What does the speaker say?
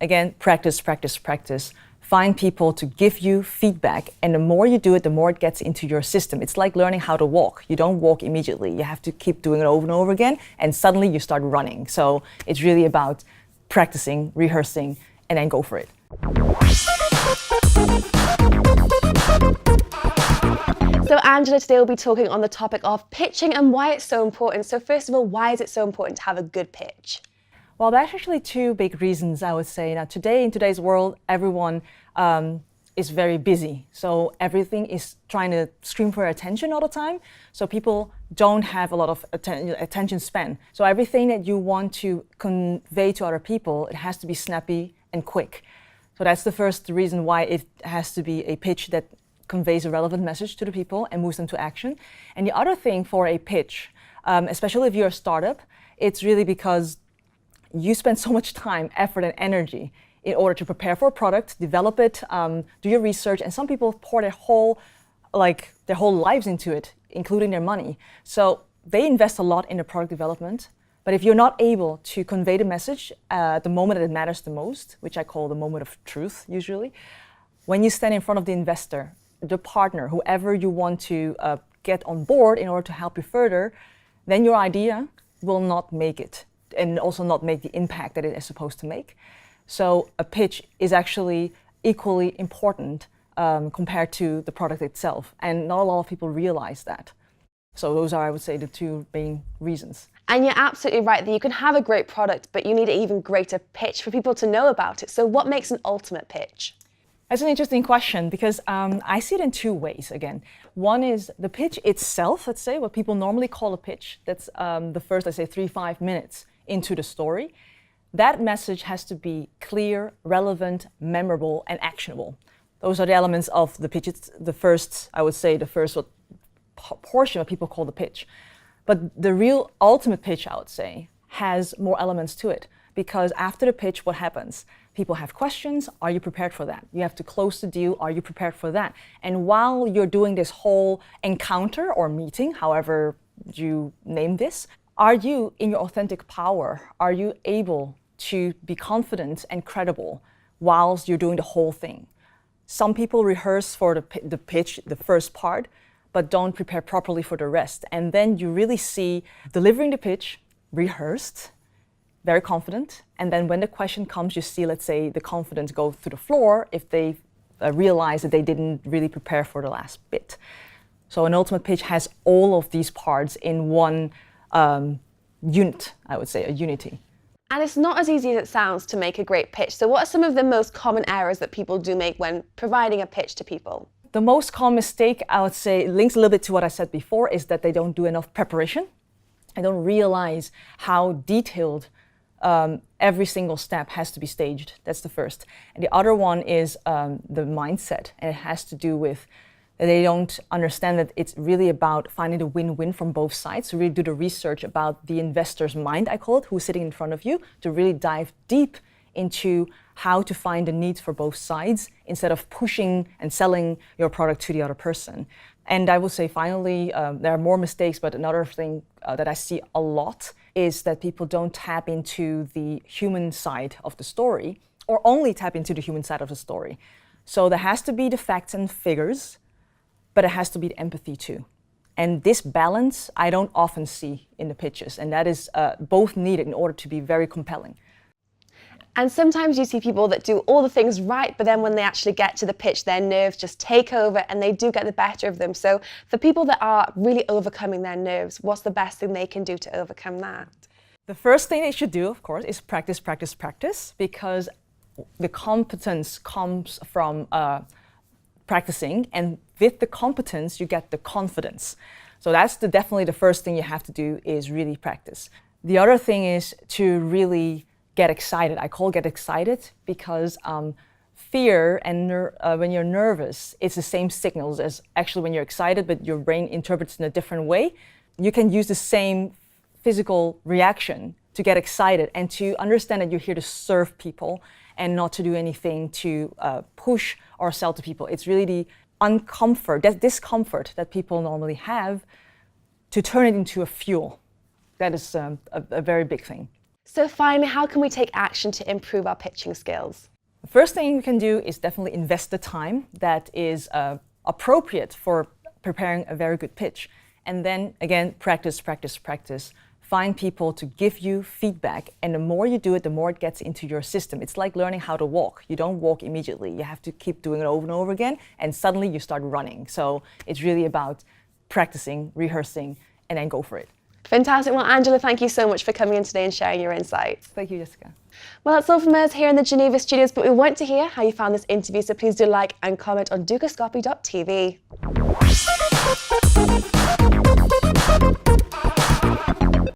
Again, practice, practice, practice. Find people to give you feedback, and the more you do it, the more it gets into your system. It's like learning how to walk. You don't walk immediately. You have to keep doing it over and over again, and suddenly you start running. So it's really about practicing, rehearsing, and then go for it. So Angela, today we'll be talking on the topic of pitching and why it's so important. So first of all, why is it so important to have a good pitch? Well, there's actually two big reasons, I would say. Now, in today's world, everyone is very busy. So everything is trying to scream for attention all the time. So people don't have a lot of attention span. So everything that you want to convey to other people, it has to be snappy and quick. So that's the first reason why it has to be a pitch that conveys a relevant message to the people and moves them to action. And the other thing for a pitch, especially if you're a startup, it's really because you spend so much time, effort, and energy in order to prepare for a product, develop it, do your research, and some people pour their whole lives into it, including their money. So they invest a lot in the product development. But if you're not able to convey the message at the moment that it matters the most, which I call the moment of truth usually, when you stand in front of the investor, the partner, whoever you want to get on board in order to help you further, then your idea will not make it, and also not make the impact that it is supposed to make. So a pitch is actually equally important compared to the product itself. And not a lot of people realize that. So those are, I would say, the two main reasons. And you're absolutely right that you can have a great product, but you need an even greater pitch for people to know about it. So what makes an ultimate pitch? That's an interesting question because I see it in two ways again. One is the pitch itself, let's say, what people normally call a pitch. That's the first, let's say, 3-5 minutes into the story. That message has to be clear, relevant, memorable, and actionable. Those are the elements of the pitch. It's the first, I would say, the first portion of what people call the pitch. But the real ultimate pitch, I would say, has more elements to it. Because after the pitch, what happens? People have questions. Are you prepared for that? You have to close the deal. Are you prepared for that? And while you're doing this whole encounter or meeting, however you name this, are you in your authentic power? Are you able to be confident and credible whilst you're doing the whole thing? Some people rehearse for the pitch, the first part, but don't prepare properly for the rest. And then you really see delivering the pitch, rehearsed, very confident. And then when the question comes, you see, let's say, the confidence go through the floor if they realize that they didn't really prepare for the last bit. So an ultimate pitch has all of these parts in one unit, I would say, a unity. And it's not as easy as it sounds to make a great pitch. So what are some of the most common errors that people do make when providing a pitch to people? The most common mistake, I would say, links a little bit to what I said before, is that they don't do enough preparation. They don't realize how detailed every single step has to be staged. That's the first. And the other one is the mindset. And it has to do with they don't understand that it's really about finding the win-win from both sides. To really do the research about the investor's mind, I call it, who's sitting in front of you, to really dive deep into how to find the needs for both sides instead of pushing and selling your product to the other person. And I will say finally, there are more mistakes, but another thing that I see a lot is that people don't tap into the human side of the story, or only tap into the human side of the story. So there has to be the facts and figures, but it has to be the empathy too. And this balance I don't often see in the pitches, and that is both needed in order to be very compelling. And sometimes you see people that do all the things right, but then when they actually get to the pitch, their nerves just take over and they do get the better of them. So for people that are really overcoming their nerves, what's the best thing they can do to overcome that? The first thing they should do, of course, is practice, practice, practice, because the competence comes from practicing, and with the competence, you get the confidence. So that's definitely the first thing you have to do, is really practice. The other thing is to really get excited. I call get excited because fear and when you're nervous, it's the same signals as actually when you're excited, but your brain interprets in a different way. You can use the same physical reaction to get excited and to understand that you're here to serve people and not to do anything to push or sell to people. It's really the that discomfort that people normally have, to turn it into a fuel. That is a very big thing. So finally, how can we take action to improve our pitching skills? The first thing you can do is definitely invest the time that is appropriate for preparing a very good pitch. And then again, practice, practice, practice. Find people to give you feedback. And the more you do it, the more it gets into your system. It's like learning how to walk. You don't walk immediately. You have to keep doing it over and over again. And suddenly you start running. So it's really about practicing, rehearsing, and then go for it. Fantastic. Well, Angela, thank you so much for coming in today and sharing your insights. Thank you, Jessica. Well, that's all from us here in the Geneva studios, but we want to hear how you found this interview, so please do like and comment on dukascopy.tv.